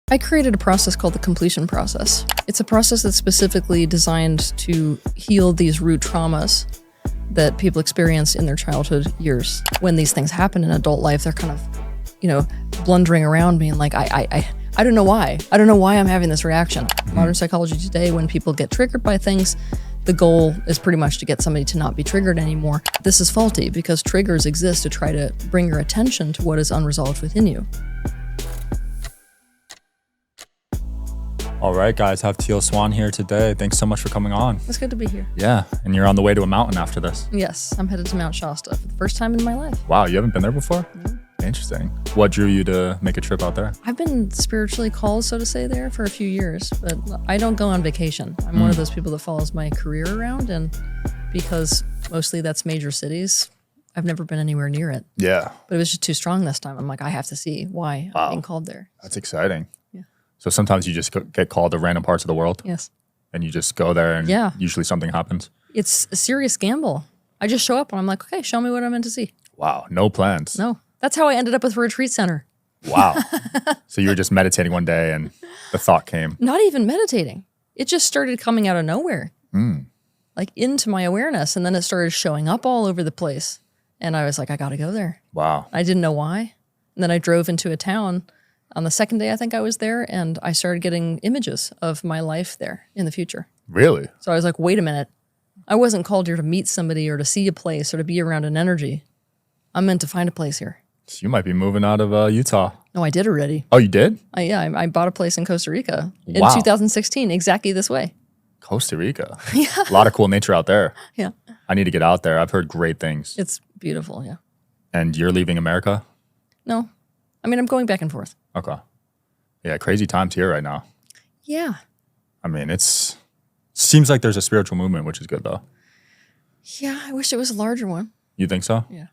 I created a process called the completion process. It's a process that's specifically designed to heal these root traumas that people experience in their childhood years. When these things happen in adult life, they're kind of, blundering around being like, I don't know why. I don't know why I'm having this reaction. Modern psychology today, when people get triggered by things, the goal is pretty much to get somebody to not be triggered anymore. This is faulty because triggers exist to try to bring your attention to what is unresolved within you. All right, guys, I have Teal Swan here today. Thanks so much for coming on. It's good to be here. Yeah, and you're on the way to a mountain after this. Yes, I'm headed to Mount Shasta for the first time in my life. Wow, you haven't been there before? No. Interesting. What drew you to make a trip out there? I've been spiritually called, so to say, there for a few years, but I don't go on vacation. I'm one of those people that follows my career around, and because mostly that's major cities, I've never been anywhere near it. Yeah. But it was just too strong this time. I'm like, I have to see why I'm being called there. That's exciting. Yeah. So sometimes you just get called to random parts of the world? Yes. And you just go there and usually something happens? It's a serious gamble. I just show up and I'm like, okay, show me what I'm meant to see. Wow, no plans. No. That's how I ended up with a retreat center. Wow. So you were just meditating one day and the thought came? Not even meditating. It just started coming out of nowhere. Like into my awareness. And then it started showing up all over the place. And I was like, I got to go there. Wow. I didn't know why. And then I drove into a town on the second day I think I was there, and I started getting images of my life there in the future. Really? So I was like, wait a minute. I wasn't called here to meet somebody or to see a place or to be around an energy. I'm meant to find a place here. So you might be moving out of Utah. No, I did already. Oh, you did? I bought a place in Costa Rica in Wow. 2016, exactly this way. Costa Rica. Yeah. A lot of cool nature out there. Yeah. I need to get out there. I've heard great things. It's beautiful, yeah. And you're leaving America? No. I mean, I'm going back and forth. Okay. Yeah, crazy times here right now. Yeah. I mean, seems like there's a spiritual movement, which is good though. Yeah, I wish it was a larger one. You think so? Yeah.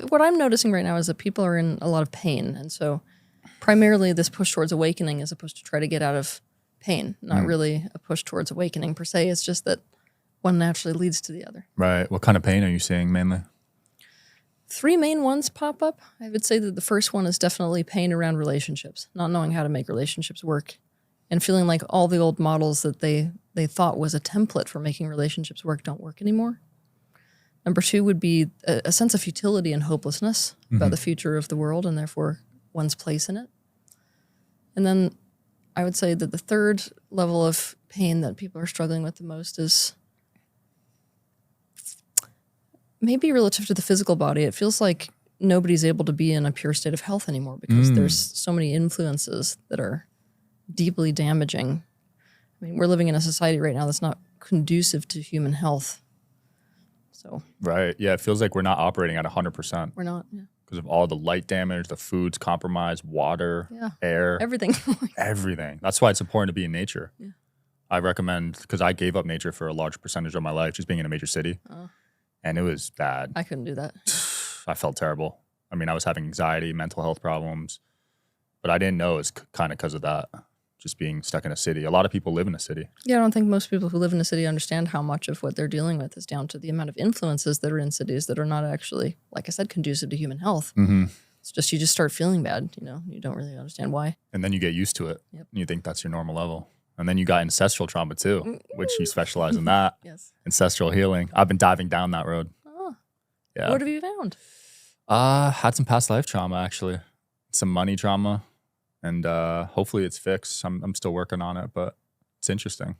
What I'm noticing right now is that people are in a lot of pain. And so primarily this push towards awakening is supposed to try to get out of pain, not really a push towards awakening per se. It's just that one naturally leads to the other. Right. What kind of pain are you seeing mainly? Three main ones pop up. I would say that the first one is definitely pain around relationships, not knowing how to make relationships work and feeling like all the old models that they thought was a template for making relationships work don't work anymore. Number two would be a sense of futility and hopelessness about the future of the world and therefore one's place in it. And then I would say that the third level of pain that people are struggling with the most is maybe relative to the physical body. It feels like nobody's able to be in a pure state of health anymore because there's so many influences that are deeply damaging. I mean, we're living in a society right now that's not conducive to human health. So Right. Yeah, it feels like we're not operating at 100%. we're not, Because of all the light damage, the food's compromised, water, air, everything. everything. That's why it's important to be in nature. Yeah. I recommend, because I gave up nature for a large percentage of my life, just being in a major city. And it was bad. I couldn't do that. I felt terrible. I mean, I was having anxiety, mental health problems, but I didn't know it was kind of because of that, just being stuck in a city. A lot of people live in a city. Yeah, I don't think most people who live in a city understand how much of what they're dealing with is down to the amount of influences that are in cities that are not actually, like I said, conducive to human health. It's just, you just start feeling bad, you don't really understand why. And then you get used to it. Yep. And you think that's your normal level. And then you got ancestral trauma too, which you specialize in that. Yes. Ancestral healing. I've been diving down that road. Oh. Yeah. What have you found? Had some past life trauma actually. Some money trauma. And hopefully it's fixed. I'm still working on it, but it's interesting.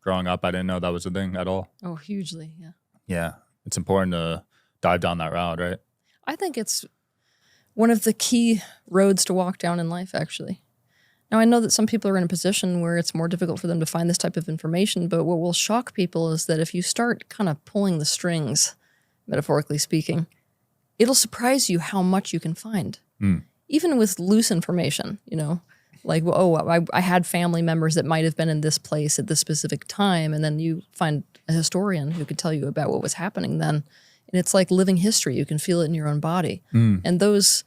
Growing up, I didn't know that was a thing at all. Oh, hugely, yeah. Yeah. It's important to dive down that route, right? I think it's one of the key roads to walk down in life, actually. Now, I know that some people are in a position where it's more difficult for them to find this type of information, but what will shock people is that if you start kind of pulling the strings, metaphorically speaking, it'll surprise you how much you can find. Even with loose information, like, I had family members that might have been in this place at this specific time, and then you find a historian who could tell you about what was happening then, and it's like living history. You can feel it in your own body. And those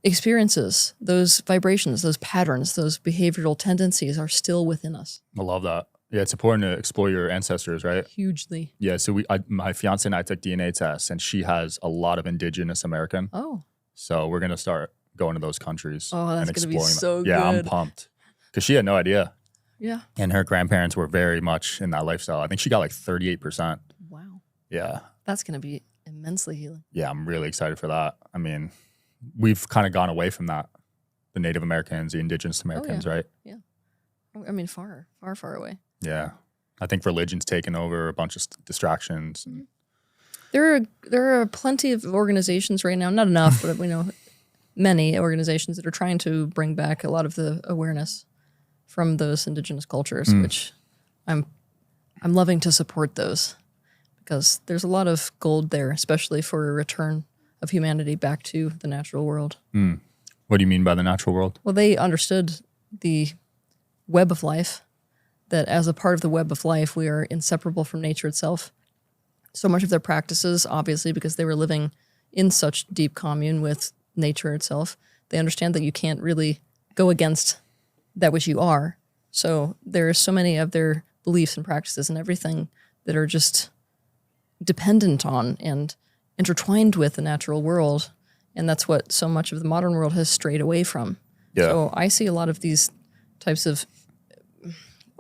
experiences, those vibrations, those patterns, those behavioral tendencies are still within us. I love that. Yeah, it's important to explore your ancestors, right? Hugely. Yeah, so my fiance and I took DNA tests, and she has a lot of indigenous American. Oh. So we're going to start going to those countries Oh, that's and going to be exploring so them. Yeah, I'm good. pumped. because she had no idea. Yeah. And her grandparents were very much in that lifestyle. I think she got like 38%. Wow. Yeah. That's going to be immensely healing. Yeah, I'm really excited for that. I mean, we've kind of gone away from that. The Native Americans, the Indigenous Americans, right? Yeah. I mean, far away. Yeah. I think religion's taken over a bunch of distractions. Mm-hmm. There are plenty of organizations right now, not enough, but we know many organizations that are trying to bring back a lot of the awareness from those indigenous cultures, which I'm loving to support those because there's a lot of gold there, especially for a return of humanity back to the natural world. What do you mean by the natural world? Well, they understood the web of life, that as a part of the web of life, we are inseparable from nature itself. So much of their practices, obviously, because they were living in such deep commune with nature itself, they understand that you can't really go against that which you are. So there are so many of their beliefs and practices and everything that are just dependent on and intertwined with the natural world. And that's what so much of the modern world has strayed away from. Yeah. So I see a lot of these types of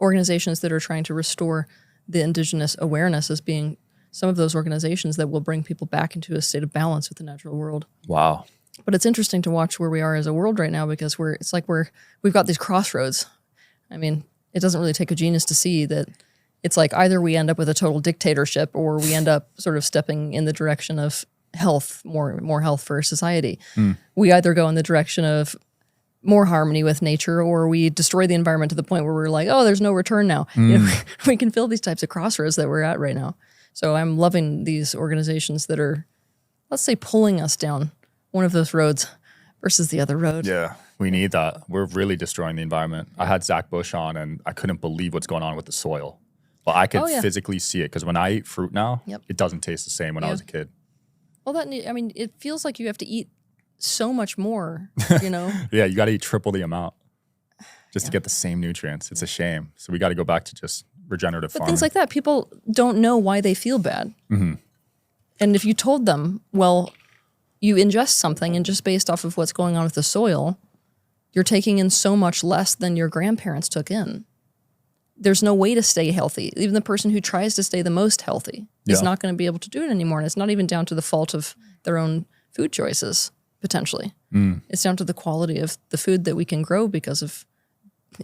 organizations that are trying to restore the indigenous awareness as being some of those organizations that will bring people back into a state of balance with the natural world. Wow. But it's interesting to watch where we are as a world right now because we've got these crossroads. I mean, it doesn't really take a genius to see that it's like either we end up with a total dictatorship or we end up sort of stepping in the direction of health, more health for society. We either go in the direction of more harmony with nature or we destroy the environment to the point where we're like, oh, there's no return now. You know, we can feel these types of crossroads that we're at right now. So I'm loving these organizations that are, let's say, pulling us down one of those roads versus the other road. Yeah, we need that. We're really destroying the environment. I had Zach Bush on and I couldn't believe what's going on with the soil. But I could physically see it because when I eat fruit now, it doesn't taste the same when I was a kid. Well, it feels like you have to eat so much more, you know? Yeah, you got to eat triple the amount just to get the same nutrients. It's a shame. So we got to go back to just regenerative farming. Things like that, people don't know why they feel bad. And if you told them, well, you ingest something and just based off of what's going on with the soil, you're taking in so much less than your grandparents took in. There's no way to stay healthy. Even the person who tries to stay the most healthy is not going to be able to do it anymore. And it's not even down to the fault of their own food choices, potentially. It's down to the quality of the food that we can grow because of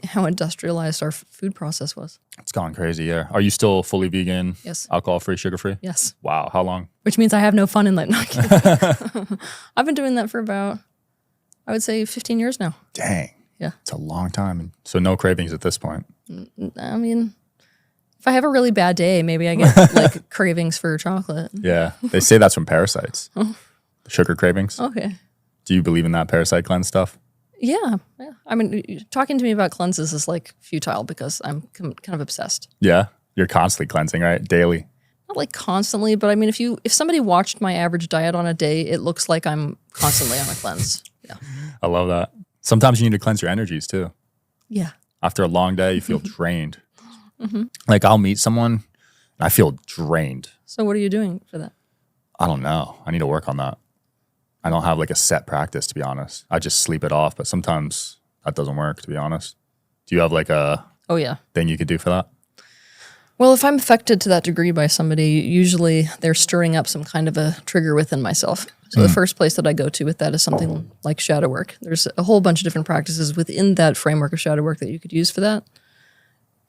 how industrialized our food process was. It's gone crazy, yeah. Are you still fully vegan? Yes. Alcohol-free, sugar-free? Yes. Wow, how long? Which means I have no fun in life. No, I'm kidding. I've been doing that for about, I would say, 15 years now. Dang. Yeah. It's a long time. So no cravings at this point. I mean, if I have a really bad day, maybe I get like cravings for chocolate. Yeah. They say that's from parasites. Sugar cravings. Okay. Do you believe in that parasite cleanse stuff? Yeah. I mean, talking to me about cleanses is like futile because I'm kind of obsessed. Yeah. You're constantly cleansing, right? Daily. Not like constantly, but I mean, if somebody watched my average diet on a day, it looks like I'm constantly on a cleanse. Yeah. I love that. Sometimes you need to cleanse your energies too. Yeah. After a long day, you feel drained. Like I'll meet someone and I feel drained. So what are you doing for that? I don't know. I need to work on that. I don't have like a set practice, to be honest. I just sleep it off, but sometimes that doesn't work, to be honest. Do you have like a thing you could do for that? Well, if I'm affected to that degree by somebody, usually they're stirring up some kind of a trigger within myself. So the first place that I go to with that is something like shadow work. There's a whole bunch of different practices within that framework of shadow work that you could use for that.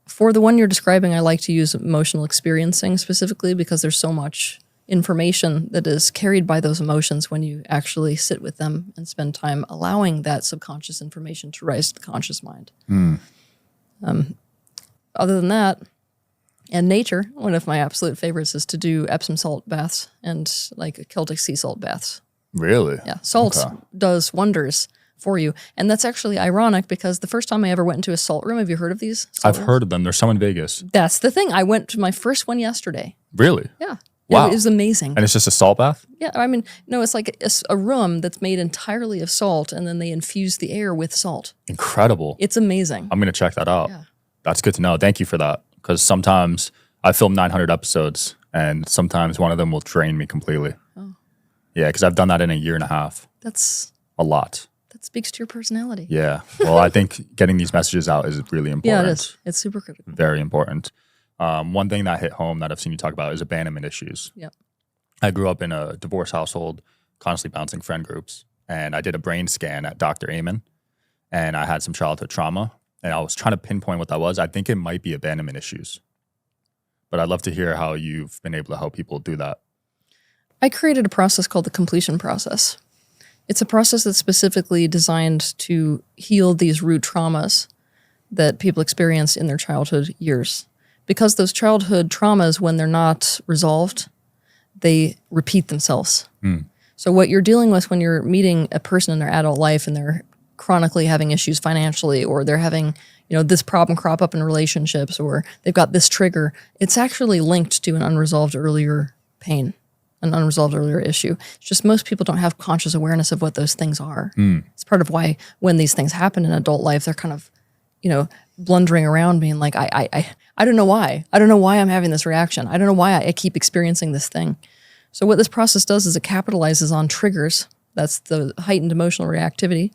For the one you're describing, I like to use emotional experiencing specifically because there's so much information that is carried by those emotions when you actually sit with them and spend time allowing that subconscious information to rise to the conscious mind. Other than that, and nature, one of my absolute favorites is to do Epsom salt baths and like Celtic sea salt baths. Really? Yeah, salt does wonders for you. And that's actually ironic because the first time I ever went into a salt room, have you heard of these? I've heard of them. There's some in Vegas. That's the thing. I went to my first one yesterday. Really? Yeah. Wow. It was amazing. And it's just a salt bath? Yeah, I mean, no, it's like a room that's made entirely of salt and then they infuse the air with salt. Incredible. It's amazing. I'm going to check that out. Yeah. That's good to know. Thank you for that. Because sometimes I film 900 episodes and sometimes one of them will drain me completely. Oh. Yeah, because I've done that in a year and a half. That's a lot. speaks to your personality. Yeah. Well, I think getting these messages out is really important. Yeah, it is. It's super critical. Very important. One thing that hit home that I've seen you talk about is abandonment issues. Yep. I grew up in a divorce household, constantly bouncing friend groups, and I did a brain scan at Dr. Amen, and I had some childhood trauma, and I was trying to pinpoint what that was. I think it might be abandonment issues, but I'd love to hear how you've been able to help people do that. I created a process called the completion process. It's a process that's specifically designed to heal these root traumas that people experience in their childhood years. Because those childhood traumas, when they're not resolved, they repeat themselves. So what you're dealing with when you're meeting a person in their adult life and they're chronically having issues financially, or they're having, this problem crop up in relationships, or they've got this trigger, it's actually linked to an unresolved earlier pain, an unresolved earlier issue. It's just most people don't have conscious awareness of what those things are. It's part of why when these things happen in adult life, they're kind of, blundering around being like, I don't know why. I don't know why I'm having this reaction. I don't know why I keep experiencing this thing. So what this process does is it capitalizes on triggers. That's the heightened emotional reactivity,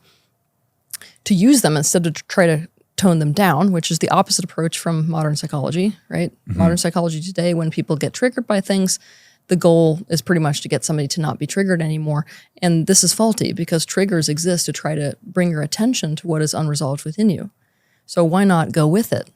to use them instead of try to tone them down, which is the opposite approach from modern psychology, right? Modern psychology today, when people get triggered by things, the goal is pretty much to get somebody to not be triggered anymore. And this is faulty because triggers exist to try to bring your attention to what is unresolved within you. So why not go with it?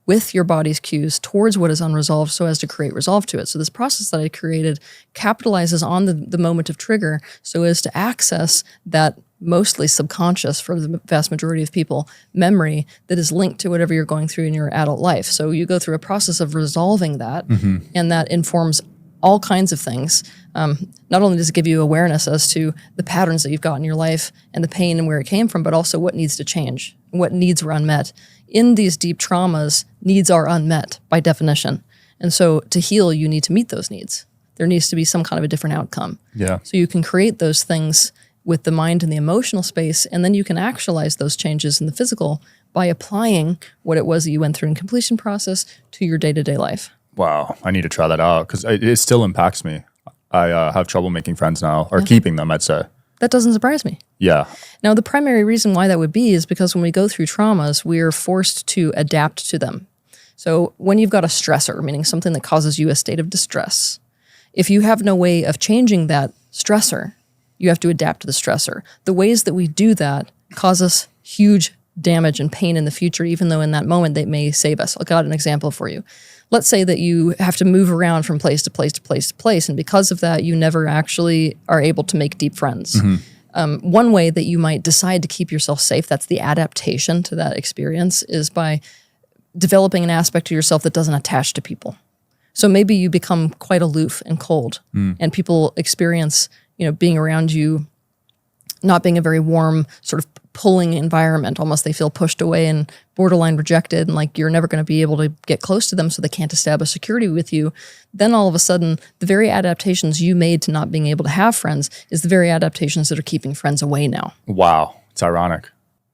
With your body's cues towards what is unresolved so as to create resolve to it. So this process that I created capitalizes on the moment of trigger so as to access that mostly subconscious, for the vast majority of people, memory that is linked to whatever you're going through in your adult life. So you go through a process of resolving that, and that informs all kinds of things. Not only does it give you awareness as to the patterns that you've got in your life and the pain and where it came from, but also what needs to change, what needs were unmet. In these deep traumas, needs are unmet by definition. And so to heal, you need to meet those needs. There needs to be some kind of a different outcome. Yeah. So you can create those things with the mind and the emotional space, and then you can actualize those changes in the physical by applying what it was that you went through in completion process to your day-to-day life. Wow. I need to try that out because it still impacts me. I have trouble making friends now, or keeping them, I'd say. That doesn't surprise me. Yeah. Now, the primary reason why that would be is because when we go through traumas, we are forced to adapt to them. So when you've got a stressor, meaning something that causes you a state of distress, if you have no way of changing that stressor, you have to adapt to the stressor. The ways that we do that cause us huge damage and pain in the future, even though in that moment they may save us. I've got an example for you. Let's say that you have to move around from place to place to place to place, and because of that, you never actually are able to make deep friends. One way that you might decide to keep yourself safe, that's the adaptation to that experience, is by developing an aspect of yourself that doesn't attach to people. So maybe you become quite aloof and cold, and people experience, being around you not being a very warm, sort of pulling environment. Almost they feel pushed away and borderline rejected, and like you're never going to be able to get close to them, so they can't establish security with you. Then all of a sudden, the very adaptations you made to not being able to have friends is the very adaptations that are keeping friends away now. Wow. It's ironic.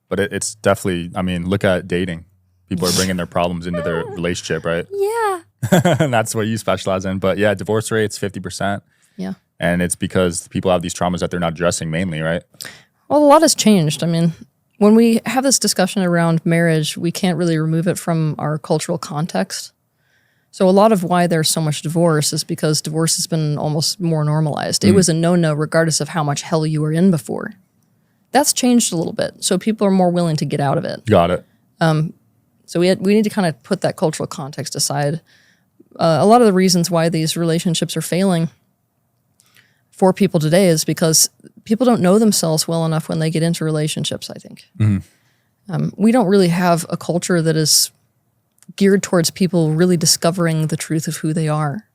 But it's definitely, look at dating. People are bringing their problems into their relationship, right? Yeah. And that's what you specialize in. But yeah, divorce rate's 50%. Yeah. And it's because people have these traumas that they're not addressing mainly, right? Well, a lot has changed. When we have this discussion around marriage, we can't really remove it from our cultural context. So a lot of why there's so much divorce is because divorce has been almost more normalized. It was a no-no regardless of how much hell you were in before. That's changed a little bit. So people are more willing to get out of it. Got it. So we need to kind of put that cultural context aside. A lot of the reasons why these relationships are failing for people today is because people don't know themselves well enough when they get into relationships, I think. We don't really have a culture that is geared towards people really discovering the truth of who they are.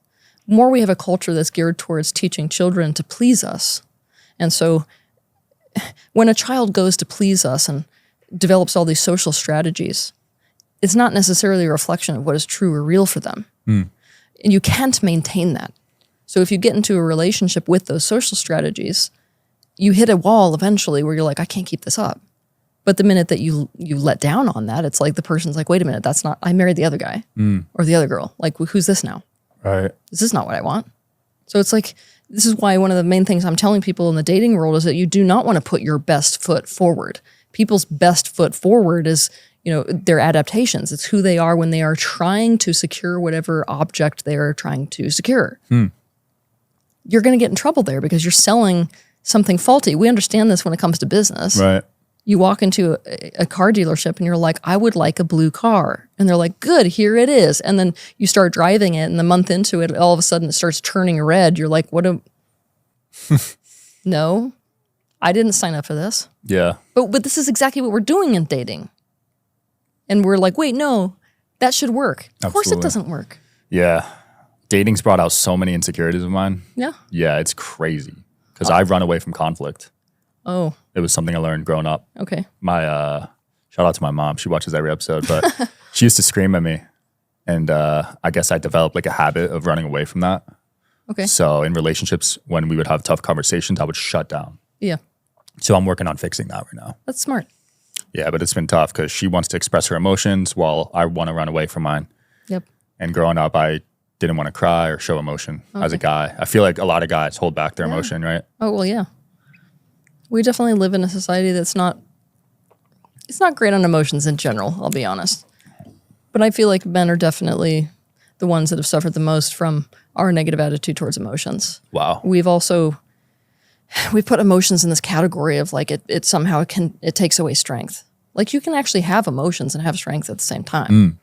More, we have a culture that's geared towards teaching children to please us. And so when a child goes to please us and develops all these social strategies, it's not necessarily a reflection of what is true or real for them. And you can't maintain that. So if you get into a relationship with those social strategies, you hit a wall eventually where you're like, I can't keep this up. But the minute that you let down on that, it's like the person's like, wait a minute, that's not, I married the other guy or the other girl. Like, who's this now? Right. Is this not what I want? So it's like this is why one of the main things I'm telling people in the dating world is that you do not want to put your best foot forward. People's best foot forward is, their adaptations. It's who they are when they are trying to secure whatever object they are trying to secure. You're going to get in trouble there because you're selling something faulty. We understand this when it comes to business. Right. You walk into a car dealership and you're like, I would like a blue car. And they're like, good, here it is. And then you start driving it and the month into it, all of a sudden it starts turning red. You're like, no, I didn't sign up for this. Yeah. But this is exactly what we're doing in dating. And we're like, wait, no, that should work. Of course it doesn't work. Yeah. Dating's brought out so many insecurities of mine. Yeah. Yeah, it's crazy. Because I've run away from conflict. Oh. It was something I learned growing up. Okay. My shout out to my mom. She watches every episode, but she used to scream at me. And I guess I developed like a habit of running away from that. Okay. So in relationships, when we would have tough conversations, I would shut down. Yeah. So I'm working on fixing that right now. That's smart. Yeah, but it's been tough because she wants to express her emotions while I want to run away from mine. Yep. And growing up, I didn't want to cry or show emotion as a guy. I feel like a lot of guys hold back their emotion, right? Oh, well, yeah. We definitely live in a society that's not great on emotions in general, I'll be honest. But I feel like men are definitely the ones that have suffered the most from our negative attitude towards emotions. Wow. We've put emotions in this category of like it somehow it takes away strength. Like you can actually have emotions and have strength at the same time.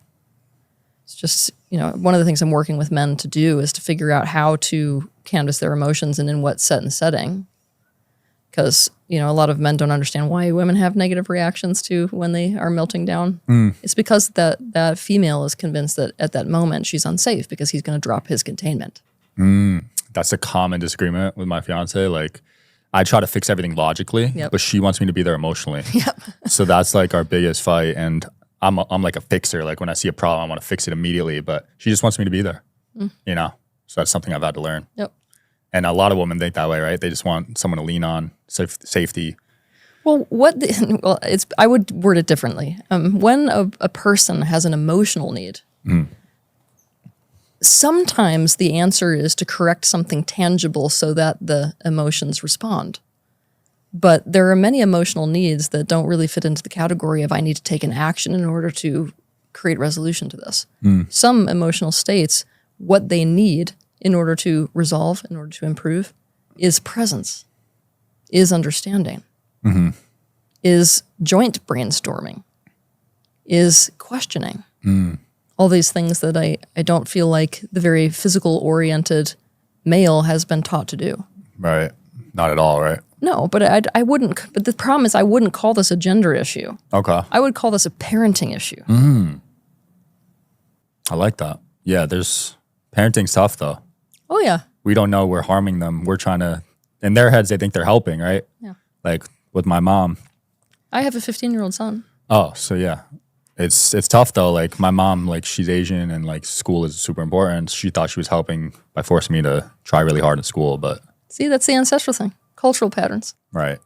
It's just, one of the things I'm working with men to do is to figure out how to canvas their emotions and in what set and setting. Because, a lot of men don't understand why women have negative reactions to when they are melting down. It's because that female is convinced that at that moment she's unsafe because he's going to drop his containment. That's a common disagreement with my fiance. Like, I try to fix everything logically, but she wants me to be there emotionally. Yep. So that's like our biggest fight. And I'm like a fixer. Like when I see a problem, I want to fix it immediately. But she just wants me to be there, So that's something I've had to learn. Yep. And a lot of women think that way, right? They just want someone to lean on, safety. Well, I would word it differently. When a person has an emotional need, sometimes the answer is to correct something tangible so that the emotions respond. But there are many emotional needs that don't really fit into the category of I need to take an action in order to create resolution to this. Some emotional states, what they need in order to resolve, in order to improve, is presence, is understanding, is joint brainstorming, is questioning. All these things that I don't feel like the very physical-oriented male has been taught to do. Right. Not at all, right? No, but I wouldn't. But the problem is I wouldn't call this a gender issue. Okay. I would call this a parenting issue. I like that. Yeah, parenting's tough though. Oh, yeah. We don't know we're harming them. We're trying to, in their heads, they think they're helping, right? Yeah. Like with my mom. I have a 15-year-old son. Oh, so yeah. It's tough though. Like my mom, like she's Asian and like school is super important. She thought she was helping by forcing me to try really hard in school, but. See, that's the ancestral thing. Cultural patterns. Right.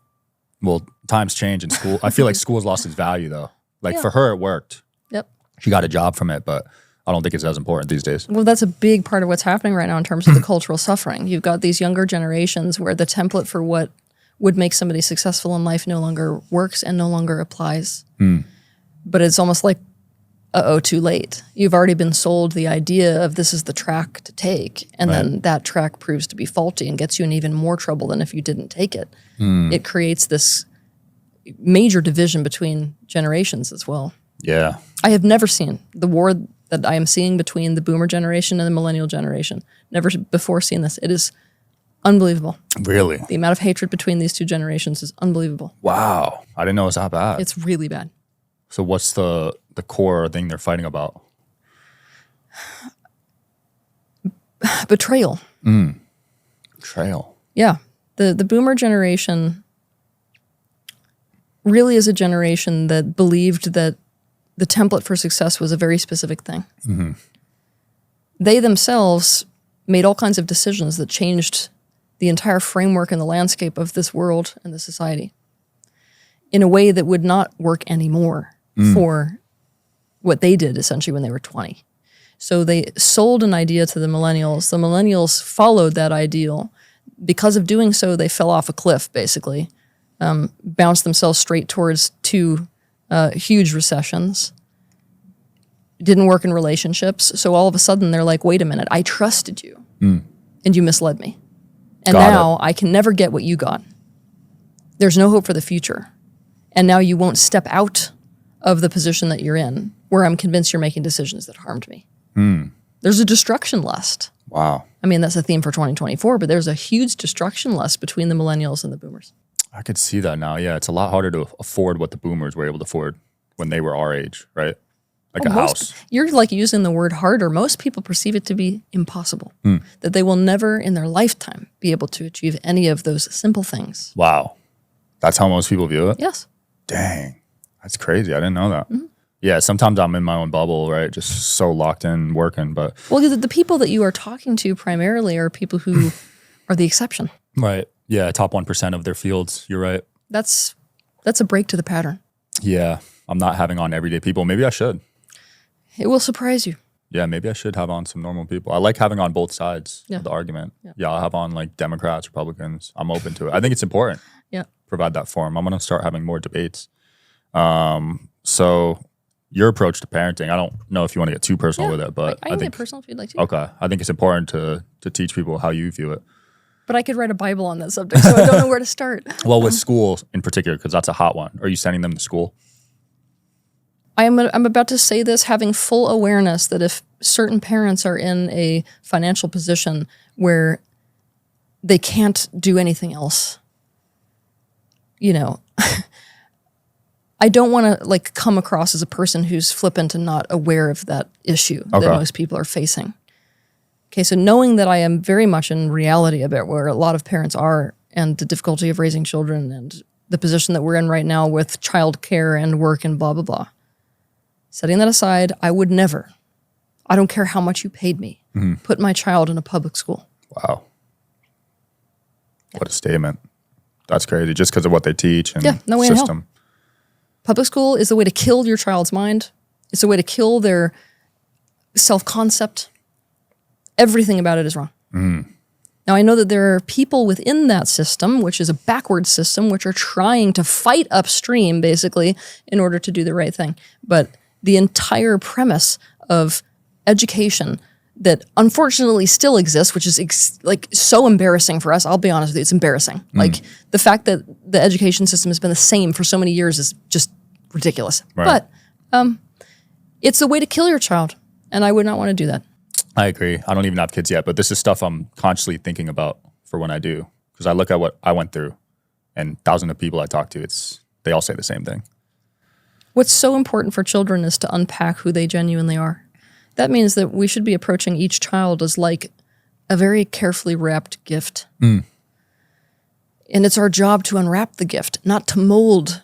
Well, times change in school. I feel like school's lost its value though. Like for her, it worked. Yep. She got a job from it, but I don't think it's as important these days. Well, that's a big part of what's happening right now in terms of the cultural suffering. You've got these younger generations where the template for what would make somebody successful in life no longer works and no longer applies. But it's almost like, too late. You've already been sold the idea of this is the track to take, and then that track proves to be faulty and gets you in even more trouble than if you didn't take it. It creates this major division between generations as well. Yeah. I have never seen the war that I am seeing between the boomer generation and the millennial generation. Never before seen this. It is unbelievable. Really? The amount of hatred between these two generations is unbelievable. Wow. I didn't know it was that bad. It's really bad. So what's the core thing they're fighting about? Betrayal. Betrayal. Yeah. The boomer generation really is a generation that believed that the template for success was a very specific thing. They themselves made all kinds of decisions that changed the entire framework and the landscape of this world and the society in a way that would not work anymore for what they did essentially when they were 20. So they sold an idea to the millennials. The millennials followed that ideal. because of doing so, they fell off a cliff, basically, bounced themselves straight towards two huge recessions, didn't work in relationships. So all of a sudden, they're like, wait a minute, I trusted you, and you misled me. And now I can never get what you got. There's no hope for the future. And now you won't step out of the position that you're in, where I'm convinced you're making decisions that harmed me. There's a destruction lust. Wow. I mean, that's a theme for 2024, but there's a huge destruction lust between the millennials and the boomers. I could see that now. Yeah, it's a lot harder to afford what the boomers were able to afford when they were our age, right? Like a house. You're like using the word harder. Most people perceive it to be impossible, that they will never in their lifetime be able to achieve any of those simple things. Wow. That's how most people view it? Yes. Dang. That's crazy. I didn't know that. Yeah, sometimes I'm in my own bubble, right? Just so locked in working, but... Well, the people that you are talking to primarily are people who are the exception. Right. Yeah, top 1% of their fields. You're right. That's a break to the pattern. Yeah, I'm not having on everyday people. Maybe I should. It will surprise you. Yeah, maybe I should have on some normal people. I like having on both sides of the argument. Yeah, I'll have on like Democrats, Republicans. I'm open to it. I think it's important. Yeah. Provide that forum. I'm going to start having more debates. So your approach to parenting, I don't know if you want to get too personal with it, but I can get personal if you'd like to. Okay. I think it's important to teach people how you view it. But I could write a Bible on that subject, so I don't know where to start. Well, with school in particular, because that's a hot one. Are you sending them to school? I'm about to say this having full awareness that if certain parents are in a financial position where they can't do anything else, you know, I don't want to like come across as a person who's flippant and not aware of that issue that most people are facing. Okay, so knowing that I am very much in reality about where a lot of parents are and the difficulty of raising children and the position that we're in right now with childcare and work and blah, blah, blah. Setting that aside, I would never, I don't care how much you paid me, put my child in a public school. Wow. What a statement. That's crazy. Just because of what they teach and no way in system. hell. Public school is the way to kill your child's mind. It's a way to kill their self-concept. Everything about it is wrong. Now, I know that there are people within that system, which is a backward system, which are trying to fight upstream, basically, in order to do the right thing. But the entire premise of education that unfortunately still exists, which is like so embarrassing for us. I'll be honest with you, it's embarrassing. Like the fact that the education system has been the same for so many years is just ridiculous. Right. But it's a way to kill your child, and I would not want to do that. I agree. I don't even have kids yet, but this is stuff I'm consciously thinking about for when I do, because I look at what I went through, and thousands of people I talk to, they all say the same thing. What's so important for children is to unpack who they genuinely are. That means that we should be approaching each child as like a very carefully wrapped gift. And it's our job to unwrap the gift, not to mold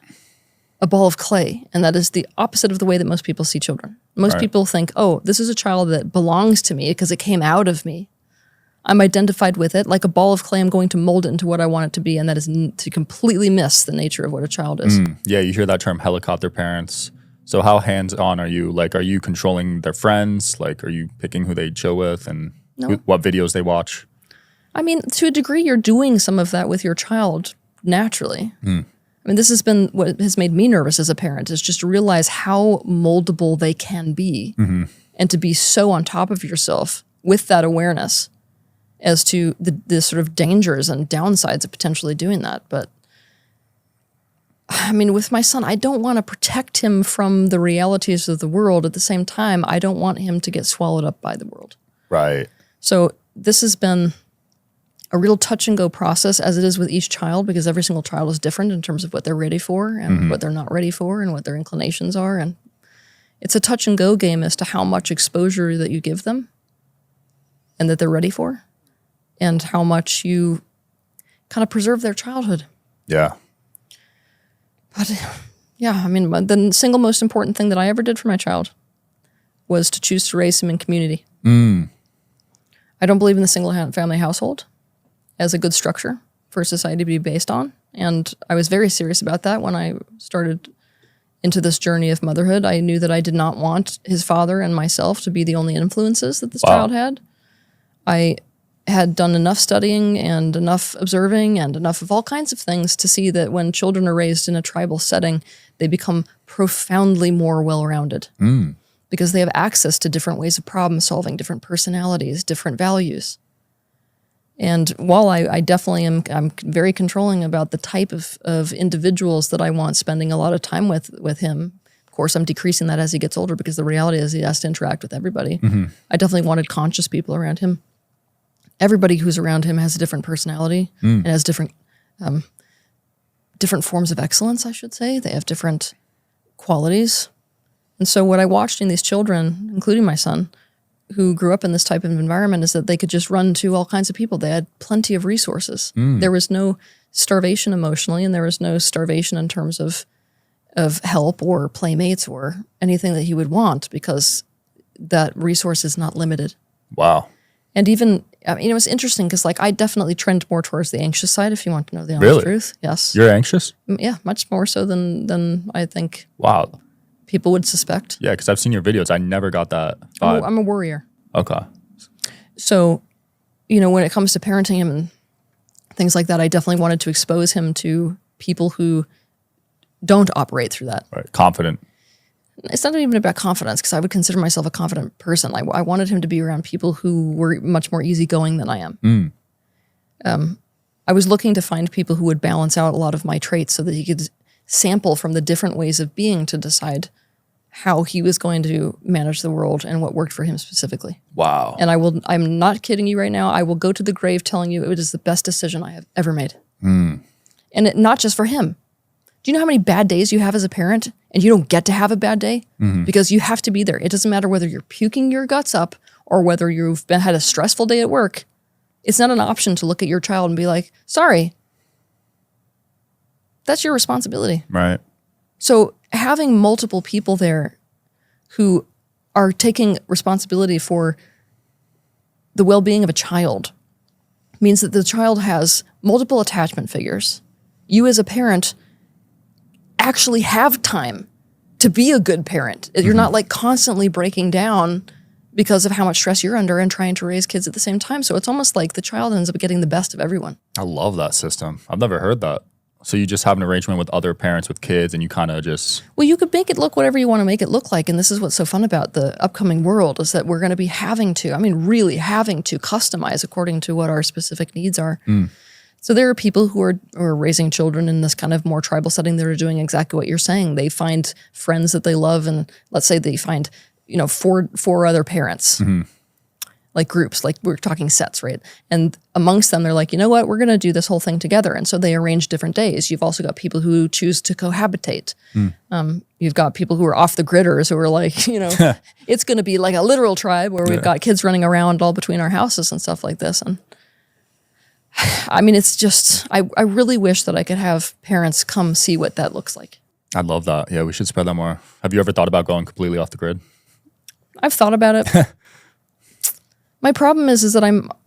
a ball of clay. And that is the opposite of the way that most people see children. Most people think, oh, this is a child that belongs to me because it came out of me. I'm identified with it. Like a ball of clay, I'm going to mold it into what I want it to be. And that is to completely miss the nature of what a child is. Yeah, you hear that term, helicopter parents. So how hands-on are you? Like, are you controlling their friends? Like, are you picking who they chill with and what videos they watch? I mean, to a degree, you're doing some of that with your child naturally. I mean, this has been what has made me nervous as a parent, is just to realize how moldable they can be and to be so on top of yourself with that awareness as to the sort of dangers and downsides of potentially doing that. But I mean, with my son, I don't want to protect him from the realities of the world. At the same time, I don't want him to get swallowed up by the world. Right. So this has been a real touch and go process, as it is with each child, because every single child is different in terms of what they're ready for and what they're not ready for and what their inclinations are. And it's a touch and go game as to how much exposure that you give them and that they're ready for, and how much you kind of preserve their childhood. Yeah. But yeah, I mean, the single most important thing that I ever did for my child was to choose to raise him in community. I don't believe in the single family household as a good structure for society to be based on. And I was very serious about that when I started into this journey of motherhood. I knew that I did not want his father and myself to be the only influences that this child had. I had done enough studying and enough observing and enough of all kinds of things to see that when children are raised in a tribal setting, they become profoundly more well-rounded because they have access to different ways of problem solving, different personalities, different values. And while I definitely I'm very controlling about the type of individuals that I want spending a lot of time with him, of course, I'm decreasing that as he gets older because the reality is he has to interact with everybody. I definitely wanted conscious people around him. Everybody who's around him has a different personality and has different forms of excellence, I should say. They have different qualities. And so what I watched in these children, including my son, who grew up in this type of environment, is that they could just run to all kinds of people. They had plenty of resources. There was no starvation emotionally, and there was no starvation in terms of help or playmates or anything that he would want, because that resource is not limited. Wow. And even, it was interesting because I definitely trend more towards the anxious side, if you want to know the honest truth. Yes. You're anxious? Yeah, much more so than I think Wow. people would suspect. Yeah, because I've seen your videos. I never got that vibe. I'm a worrier. Okay. So, when it comes to parenting him and things like that, I definitely wanted to expose him to people who don't operate through that. Right. Confident. It's not even about confidence, because I would consider myself a confident person. I wanted him to be around people who were much more easygoing than I am. I was looking to find people who would balance out a lot of my traits so that he could sample from the different ways of being to decide how he was going to manage the world and what worked for him specifically. Wow. And I'm not kidding you right now. I will go to the grave telling you it is the best decision I have ever made. And not just for him. Do you know how many bad days you have as a parent and you don't get to have a bad day? Because you have to be there. It doesn't matter whether you're puking your guts up or whether you've had a stressful day at work. It's not an option to look at your child and be like, sorry. That's your responsibility. Right. So having multiple people there who are taking responsibility for the well-being of a child means that the child has multiple attachment figures. You as a parent actually have time to be a good parent. You're not constantly breaking down because of how much stress you're under and trying to raise kids at the same time. So it's almost like the child ends up getting the best of everyone. I love that system. I've never heard that. So you just have an arrangement with other parents with kids and you kind of just... Well, you could make it look whatever you want to make it look like. And this is what's so fun about the upcoming world, is that we're going to be really having to customize according to what our specific needs are. So there are people who are raising children in this kind of more tribal setting that are doing exactly what you're saying. They find friends that they love, and let's say they find, four other parents. Like groups, like we're talking sets, right? And amongst them, they're like, you know what, we're going to do this whole thing together. And so they arrange different days. You've also got people who choose to cohabitate. You've got people who are off the gridders who are like, it's going to be like a literal tribe where we've got kids running around all between our houses and stuff like this. And it's just, I really wish that I could have parents come see what that looks like. I love that. Yeah, we should spread that more. Have you ever thought about going completely off the grid? I've thought about it. My problem is that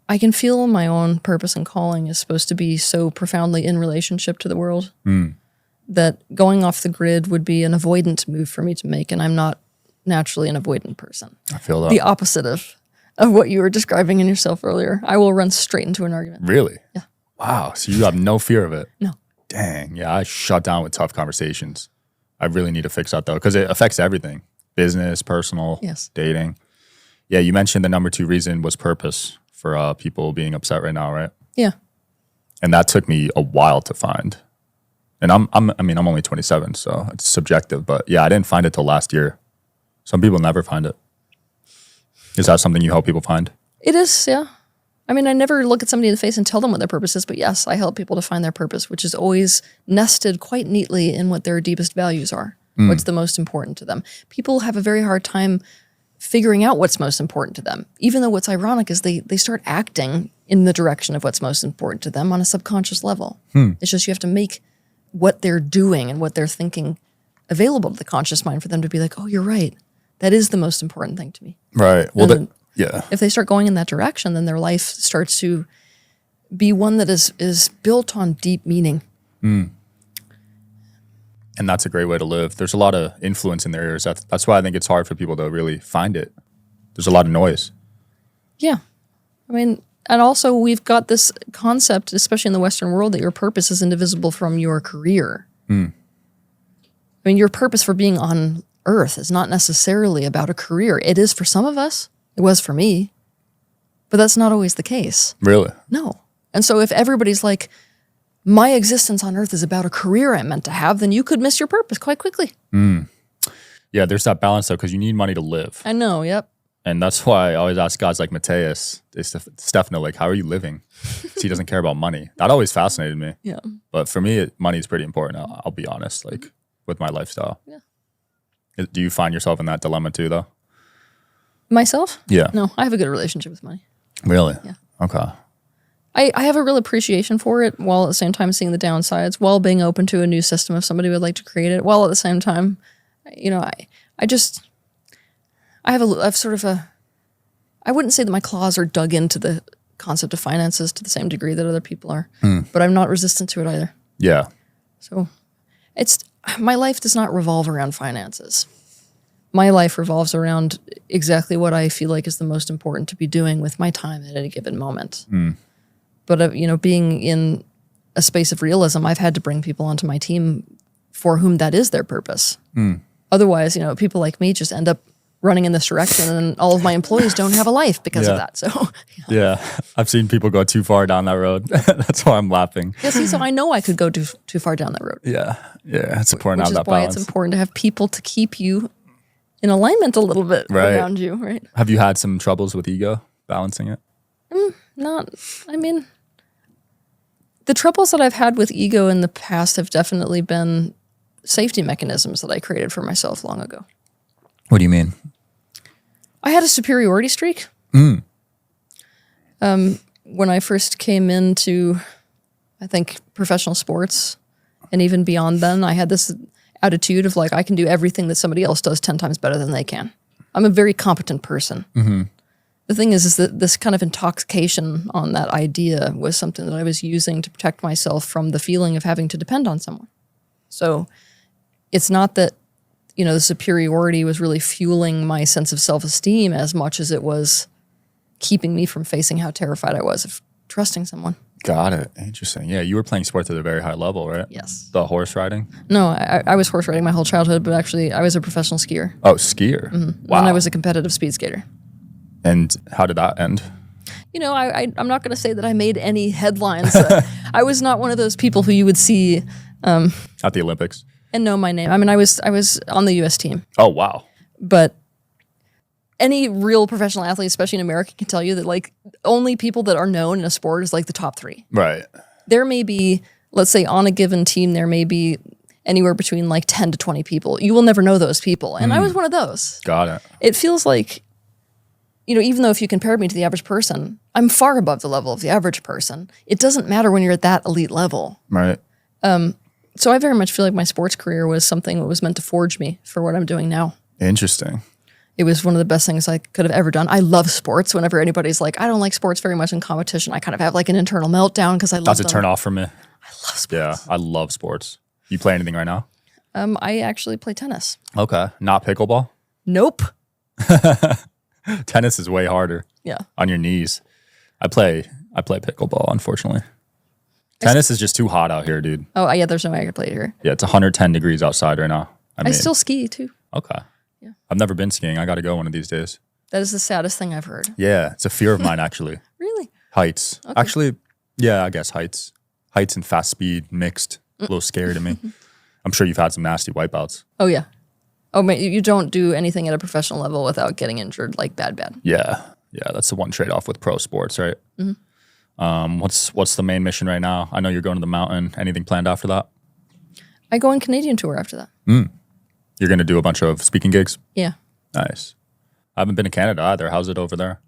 I can feel my own purpose and calling is supposed to be so profoundly in relationship to the world that going off the grid would be an avoidant move for me to make, and I'm not naturally an avoidant person. I feel that. The opposite of what you were describing in yourself earlier. I will run straight into an argument. Really? Yeah. Wow. So you have no fear of it? No. Dang. Yeah, I shut down with tough conversations. I really need to fix that though, because it affects everything. Business, personal, dating. Yeah, you mentioned the number 2 reason was purpose for people being upset right now, right? Yeah. And that took me a while to find. And I'm only 27, so it's subjective. But yeah, I didn't find it till last year. Some people never find it. Is that something you help people find? It is, yeah. I never look at somebody in the face and tell them what their purpose is, but yes, I help people to find their purpose, which is always nested quite neatly in what their deepest values are, what's the most important to them. People have a very hard time figuring out what's most important to them, even though what's ironic is they start acting in the direction of what's most important to them on a subconscious level. It's just you have to make what they're doing and what they're thinking available to the conscious mind for them to be like, oh, you're right. That is the most important thing to me. Right. Well, yeah. If they start going in that direction, then their life starts to be one that is built on deep meaning. And that's a great way to live. There's a lot of influence in their ears. That's why I think it's hard for people to really find it. There's a lot of noise. Yeah. And also we've got this concept, especially in the Western world, that your purpose is indivisible from your career. I mean, your purpose for being on Earth is not necessarily about a career. It is for some of us. It was for me. But that's not always the case. Really? No. And so if everybody's like, my existence on Earth is about a career I'm meant to have, then you could miss your purpose quite quickly. Yeah, there's that balance though, because you need money to live. I know, yep. And that's why I always ask guys like Mateus, Stefano, like, how are you living? Because he doesn't care about money. That always fascinated me. Yeah. But for me, money is pretty important. I'll be honest, like with my lifestyle. Yeah. Do you find yourself in that dilemma too, though? Myself? Yeah. No, I have a good relationship with money. Really? Yeah. Okay. I have a real appreciation for it, while at the same time seeing the downsides, while being open to a new system if somebody would like to create it, while at the same time, you know, I've sort of I wouldn't say that my claws are dug into the concept of finances to the same degree that other people are, but I'm not resistant to it either. Yeah. So my life does not revolve around finances. My life revolves around exactly what I feel like is the most important to be doing with my time at any given moment. But, you know, being in a space of realism, I've had to bring people onto my team for whom that is their purpose. Otherwise, you know, people like me just end up running in this direction, and all of my employees don't have a life because of that. So, yeah, I've seen people go too far down that road. That's why I'm laughing. yeah, see, so I know I could go too far down that road. Yeah, it's important to have Which is that why balance. it's important to have people to keep you in alignment a little bit around you, right? Have you had some troubles with ego balancing it? The troubles that I've had with ego in the past have definitely been safety mechanisms that I created for myself long ago. What do you mean? I had a superiority streak. When I first came into, I think, professional sports, and even beyond then, I had this attitude of like, I can do everything that somebody else does 10 times better than they can. I'm a very competent person. The thing is that this kind of intoxication on that idea was something that I was using to protect myself from the feeling of having to depend on someone. So it's not that, you know, the superiority was really fueling my sense of self-esteem as much as it was keeping me from facing how terrified I was of trusting someone. Got it. Interesting. Yeah, you were playing sports at a very high level, right? Yes. The horse riding? No, I was horse riding my whole childhood, but actually I was a professional skier. Oh, skier. Wow. And I was a competitive speed skater. And how did that end? You know, I'm not going to say that I made any headlines. I was not one of those people who you would see At the Olympics? and know my name. I mean, I was on the U.S. team, Oh, wow. but any real professional athlete, especially in America, can tell you that like only people that are known in a sport is like the top 3. Right. There may be, let's say on a given team, there may be anywhere between like 10 to 20 people. You will never know those people. And I was one of those. Got it. It feels like, you know, even though if you compare me to the average person, I'm far above the level of the average person. It doesn't matter when you're at that elite level. Right. So I very much feel like my sports career was something that was meant to forge me for what I'm doing now. Interesting. It was one of the best things I could have ever done. I love sports. Whenever anybody's like, I don't like sports very much in competition, I kind of have like an internal meltdown because I love That's them. a turn off for me. I love sports. Yeah, I love sports. You play anything right now? I actually play tennis. Okay. Not pickleball? Nope. Tennis is way harder. Yeah. On your knees. I play pickleball, unfortunately. Tennis is just too hot out here, dude. Oh, yeah, there's no way I could play it here. Yeah, it's 110 degrees outside right now. I still ski too. Okay. Yeah. I've never been skiing. I got to go one of these days. That is the saddest thing I've heard. Yeah, it's a fear of mine, actually. Really? Heights. Okay. Actually, yeah, I guess heights. Heights and fast speed mixed. A little scary to me. I'm sure you've had some nasty wipeouts. Oh, yeah. Oh, man, you don't do anything at a professional level without getting injured, like bad. Yeah. Yeah, that's the one trade-off with pro sports, right? What's the main mission right now? I know you're going to the mountain. Anything planned after that? I go on Canadian tour after that. You're going to do a bunch of speaking gigs? Yeah. Nice. I haven't been to Canada either. How's it over there?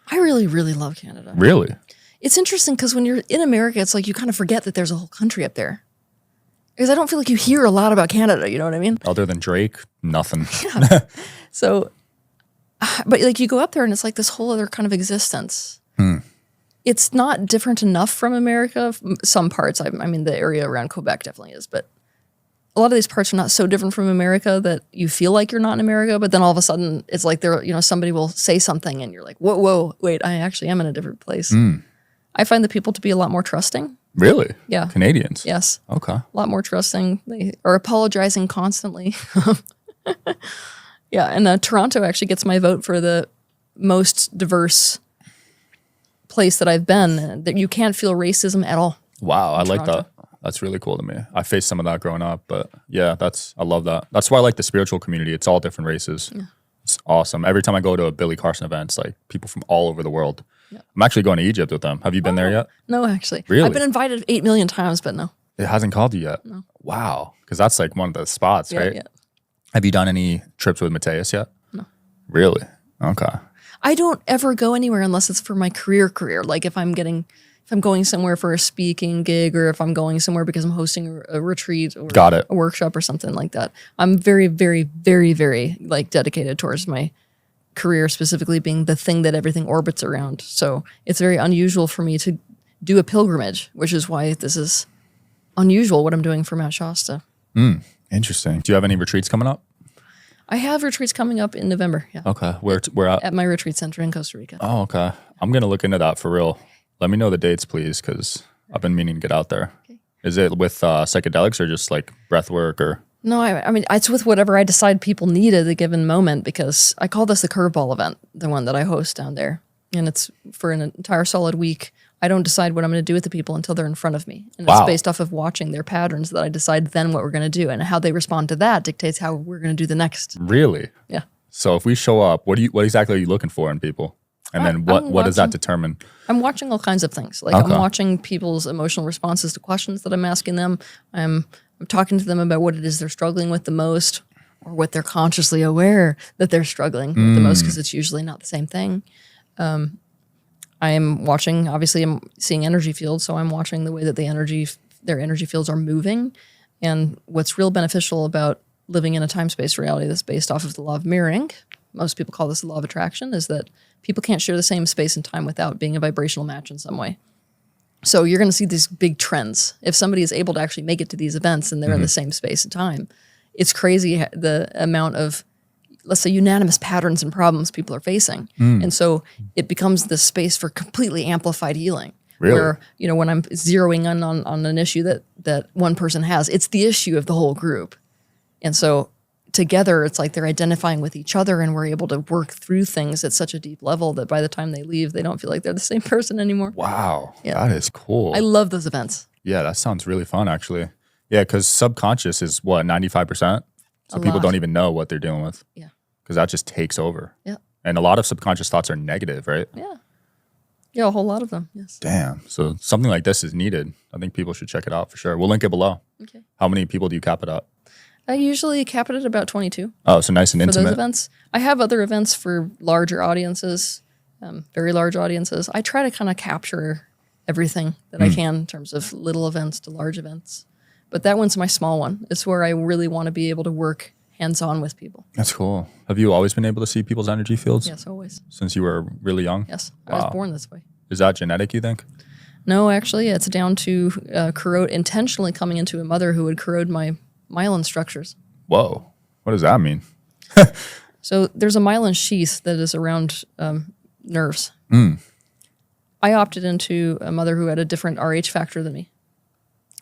I really, really love Canada. Really? It's interesting because when you're in America, it's like you kind of forget that there's a whole country up there. Because I don't feel like you hear a lot about Canada, you know what I mean? Other than Drake, nothing. So, but like you go up there and it's like this whole other kind of existence. It's not different enough from America. Some parts, I mean, the area around Quebec definitely is, but a lot of these parts are not so different from America that you feel like you're not in America, but then all of a sudden it's like somebody will say something and you're like, whoa, wait, I actually am in a different place. I find the people to be a lot more trusting. Really? Yeah. Canadians? Yes. Okay. A lot more trusting. They are apologizing constantly. Yeah, and Toronto actually gets my vote for the most diverse place that I've been. That you can't feel racism at all. Wow, I like that. That's really cool to me. I faced some of that growing up, but yeah, I love that. That's why I like the spiritual community. It's all different races. Yeah. It's awesome. Every time I go to a Billy Carson event, it's like people from all over the world. Yeah. I'm actually going to Egypt with them. Have you been there yet? No, actually. Really? I've been invited 8 million times, but no. It hasn't called you yet? No. Wow. Because that's like one of the spots, right? Yeah. Have you done any trips with Mateus yet? No. Really? Okay. I don't ever go anywhere unless it's for my career. Like if I'm going somewhere for a speaking gig, or if I'm going somewhere because I'm hosting a retreat or a workshop or something like that. I'm very, very, very, very like dedicated towards my career, specifically being the thing that everything orbits around. So it's very unusual for me to do a pilgrimage, which is why this is unusual what I'm doing for Mount Shasta. Interesting. Do you have any retreats coming up? I have retreats coming up in November. Yeah. Okay. Where at? At my retreat center in Costa Rica. Oh, okay. I'm going to look into that for real. Let me know the dates, please, because I've been meaning to get out there. Okay. Is it with psychedelics or just like breath work or? No, I mean, it's with whatever I decide people need at a given moment, because I call this the curveball event, the one that I host down there. And it's for an entire solid week. I don't decide what I'm going to do with the people until they're in front of me. And it's based off of watching their patterns that I decide then what we're going to do. And how they respond to that dictates how we're going to do the next. Really? Yeah. So if we show up, what exactly are you looking for in people? And then what does that determine? I'm watching all kinds of things. Like I'm watching people's emotional responses to questions that I'm asking them. I'm talking to them about what it is they're struggling with the most, or what they're consciously aware that they're struggling with the most, because it's usually not the same thing. I'm watching, obviously I'm seeing energy fields, so I'm watching the way that their energy fields are moving. And what's real beneficial about living in a time-space reality that's based off of the law of mirroring, most people call this the law of attraction, is that people can't share the same space and time without being a vibrational match in some way. So you're going to see these big trends. If somebody is able to actually make it to these events and they're in the same space and time, it's crazy the amount of, let's say, unanimous patterns and problems people are facing. And so it becomes this space for completely amplified healing. Really? Where, when I'm zeroing in on an issue that one person has, it's the issue of the whole group. And so together, it's like they're identifying with each other, and we're able to work through things at such a deep level that by the time they leave, they don't feel like they're the same person anymore. Wow. Yeah. That is cool. I love those events. Yeah, that sounds really fun, actually. Yeah, because subconscious is what, 95%? So people don't even know what they're dealing with. Yeah. Because that just takes over. Yeah. And a lot of subconscious thoughts are negative, right? Yeah. Yeah, a whole lot of them, yes. Damn. So something like this is needed. I think people should check it out for sure. We'll link it below. Okay. How many people do you cap it at? I usually cap it at about 22. Oh, so nice and intimate. For those events. I have other events for larger audiences, very large audiences. I try to kind of capture everything that I can in terms of little events to large events. But that one's my small one. It's where I really want to be able to work hands-on with people. That's cool. Have you always been able to see people's energy fields? Yes, always. Since you were really young? Yes, I was born this way. Is that genetic, you think? No, actually, it's down to intentionally coming into a mother who would corrode my myelin structures. Whoa. What does that mean? So there's a myelin sheath that is around nerves. I opted into a mother who had a different RH factor than me,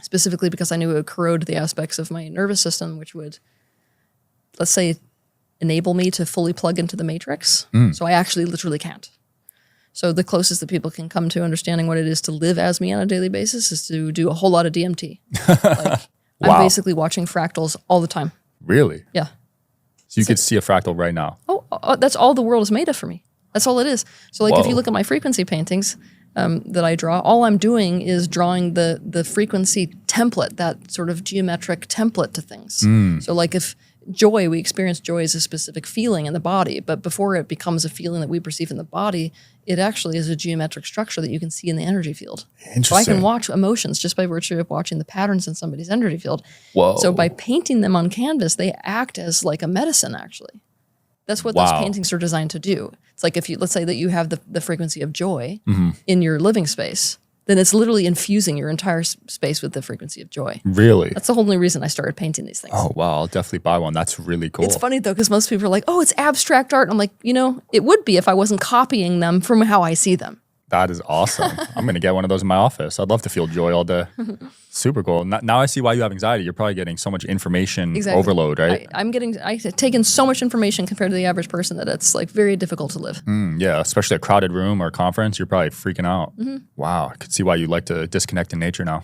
specifically because I knew it would corrode the aspects of my nervous system, which would, let's say, enable me to fully plug into the matrix. So I actually literally can't. So the closest that people can come to understanding what it is to live as me on a daily basis is to do a whole lot of DMT. I'm basically watching fractals all the time. Really? Yeah. So you could see a fractal right now? Oh, that's all the world is made of for me. That's all it is. So like if you look at my frequency paintings that I draw, all I'm doing is drawing the frequency template, that sort of geometric template to things. So like if we experience joy as a specific feeling in the body, but before it becomes a feeling that we perceive in the body, it actually is a geometric structure that you can see in the energy field. Interesting. So I can watch emotions just by virtue of watching the patterns in somebody's energy field. Whoa. So by painting them on canvas, they act as like a medicine, actually. That's what those paintings are designed to do. It's like if you, let's say that you have the frequency of joy in your living space, then it's literally infusing your entire space with the frequency of joy. Really? That's the whole only reason I started painting these things. Oh, wow. I'll definitely buy one. That's really cool. It's funny though, because most people are like, oh, it's abstract art. I'm like, it would be if I wasn't copying them from how I see them. That is awesome. I'm going to get one of those in my office. I'd love to feel joy all day. Super cool. Now I see why you have anxiety. You're probably getting so much information overload, right? I take in so much information compared to the average person that it's like very difficult to live. Yeah, especially a crowded room or a conference, you're probably freaking out. Wow, I could see why you like to disconnect in nature now.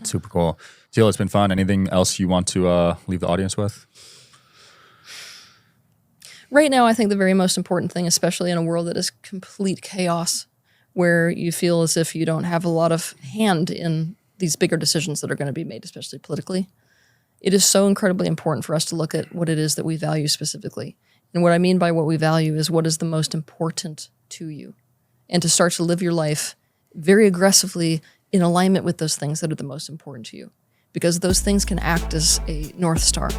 Super cool. Teal, it's been fun. Anything else you want to leave the audience with? Right now, I think the very most important thing, especially in a world that is complete chaos, where you feel as if you don't have a lot of hand in these bigger decisions that are going to be made, especially politically. It is so incredibly important for us to look at what it is that we value specifically. And what I mean by what we value is what is the most important to you. And to start to live your life very aggressively in alignment with those things that are the most important to you. Because those things can act as a North Star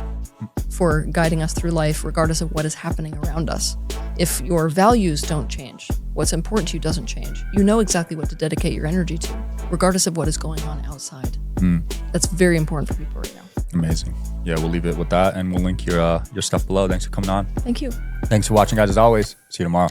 for guiding us through life, regardless of what is happening around us. If your values don't change, what's important to you doesn't change. You know exactly what to dedicate your energy to, regardless of what is going on outside. That's very important for people right now. Amazing. Yeah, we'll leave it with that, and we'll link your stuff below. Thanks for coming on. Thank you. Thanks for watching, guys, as always. See you tomorrow.